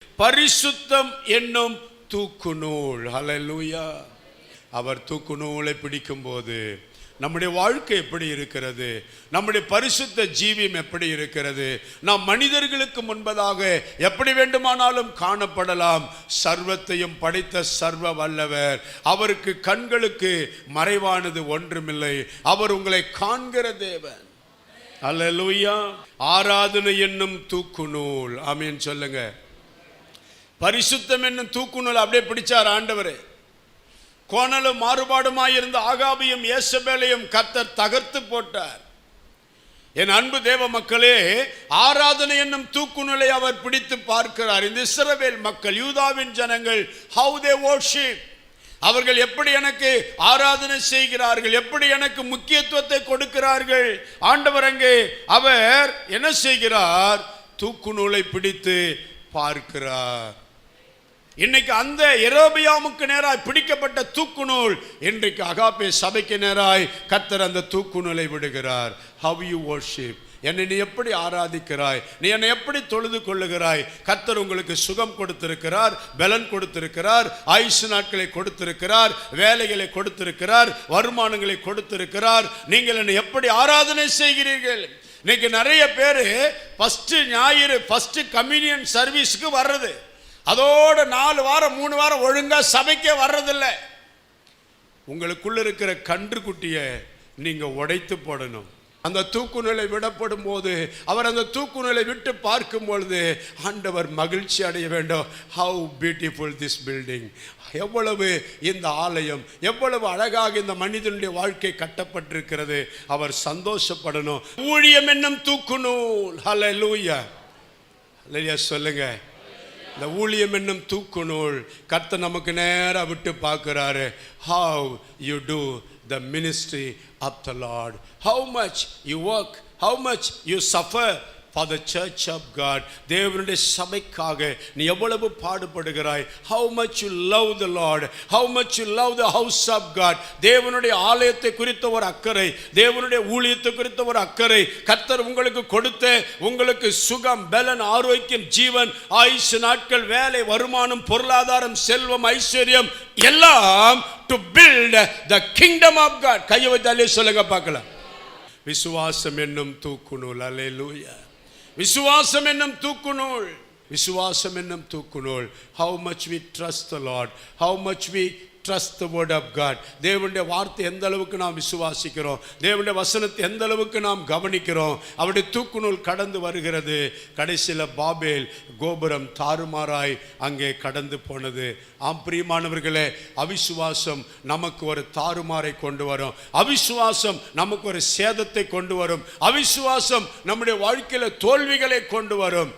பரிசுத்தம் என்னும் தூக்கு நூல். ஹல்லேலூயா. அவர் தூக்கு நூலை பிடிக்கும் போது நம்முடைய வாழ்க்கை எப்படி இருக்கிறது, நம்முடைய பரிசுத்த ஜீவியம் எப்படி இருக்கிறது, நாம் மனிதர்களுக்கு முன்பதாக எப்படி வேண்டுமானாலும் காணப்படலாம். சர்வத்தையும் படைத்த சர்வ வல்லவர், அவருக்கு கண்களுக்கு மறைவானது ஒன்றுமில்லை. அவர் உங்களை காண்கிற தேவன். அல்லேலூயா. ஆராதனை என்னும் தூக்கு நூல். ஆமென் சொல்லுங்க. பரிசுத்தம் என்னும் தூக்கு நூல் அப்படியே பிடிச்சார் ஆண்டவரே. கோணலும் மாறுபாடுமாயிருந்த ஆகாபையும் ஏசபேலையும் கர்த்தர் தகர்த்து போட்டார். என் அன்பு தேவ மக்களே, ஆராதனை என்னும் தூக்கு நூலை அவர் பிடித்து பார்க்கிறார். இந்த இஸ்ரவேல் மக்கள், யூதாவின் ஜனங்கள், how they worship, அவர்கள் எப்படி எனக்கு ஆராதனை செய்கிறார்கள், எப்படி எனக்கு முக்கியத்துவத்தை கொடுக்கிறார்கள். ஆண்டவர் அங்கே அவர் என்ன செய்கிறார்? தூக்கு நூலை பிடித்து பார்க்கிறார். இன்னைக்கு அந்த எரோபியாமுக்கு நேராய் பிடிக்கப்பட்ட தூக்கு நூல் இன்றைக்கு அகாப்பே சபைக்கு நேராய் கர்த்தர் அந்த தூக்கு நூலை விடுகிறார். how you worship, என்னை நீ எப்படி ஆராதிக்கிறாய், நீ என்னை எப்படி தொழுது கொள்ளுகிறாய். கர்த்தர் உங்களுக்கு சுகம் கொடுத்திருக்கிறார், பலன் கொடுத்திருக்கிறார், ஆயுசு நாட்களை கொடுத்திருக்கிறார், வேலைகளை கொடுத்திருக்கிறார், வருமானங்களை கொடுத்திருக்கிறார். நீங்கள் என்னை எப்படி ஆராதனை செய்கிறீர்கள்? இன்னைக்கு நிறைய பேர் ஃபர்ஸ்ட் ஞாயிறு ஃபர்ஸ்ட் கம்யூனியன் சர்வீஸுக்கு வர்றது, அதோட 4 வாரம் 3 வாரம் ஒழுங்கா சபைக்கே வர்றதில்லை. உங்களுக்குள்ள இருக்கிற கன்றுக்குட்டியை நீங்க உடைத்து போடணும். அந்த தூக்கு நூலை விடப்படும் போது, அவர் அந்த தூக்கு நூலை விட்டு பார்க்கும் பொழுது ஆண்டவர் மகிழ்ச்சி அடைய வேண்டும். how beautiful this building, எவ்வளவு இந்த ஆலயம், எவ்வளவு அழகாக இந்த மனிதனுடைய வாழ்க்கை கட்டப்பட்டிருக்கிறது. அவர் சந்தோஷப்படணும். ஊழியம் என்னும் தூக்கு நூல். ஹல்லேலூயா. ஹல்லேலூயா சொல்லுங்க. இந்த ஊழியம் என்னும் தூக்கு நூல் கர்த்தர் நமக்கு நேரா விட்டு பார்க்கிறாரு. how you do the ministry of the Lord, how much you work, how much you suffer for the church of God. தேவனுடைய சபைக்காக நீ எவ்வளவு பாடுபடுகிறாய். how much you love the Lord, how much you love the house of God. தேவனுடைய ஆலயத்தை குறித்த ஒரு அக்கறை, தேவனுடைய ஊழியத்தை குறித்த ஒரு அக்கறை, கர்த்தர் உங்களுக்கு கொடுத்த உங்களுக்கு சுகம், பலன், ஆரோக்கியம், ஜீவன், ஆயுசு நாட்கள், வேலை, வருமானம், பொருளாதாரம், செல்வம், ஐஸ்வர்யம் எல்லாம் to build the kingdom of God. கையை வைத்தாலே சொல்லுங்க பார்க்கலாம். விசுவாசம் என்னும் தூக்கு நூல். அல்லேலூயா. விசுவாசம் என்னும் தூக்கு நூல். விசுவாசம் என்னும் தூக்கு நூல். how much we trust the Lord, how much we trust the word of God. தேவனுடைய வார்த்தை எந்த அளவுக்கு நாம் விசுவாசிக்கிறோம், தேவனுடைய வசனத்தை எந்த அளவுக்கு நாம் கவனிக்கிறோம். அவருடைய தூக்கு நூல் கடந்து வருகிறது. கடைசியில் பாபேல் கோபுரம் தாறுமாறாய் அங்கே கடந்து போனது. ஆம் பிரியமானவர்களே, அவிசுவாசம் நமக்கு ஒரு தாறுமாறை கொண்டு வரும். அவிசுவாசம் நமக்கு ஒரு சேதத்தை கொண்டு வரும். அவிசுவாசம் நம்முடைய வாழ்க்கையில தோல்விகளை கொண்டு வரும்.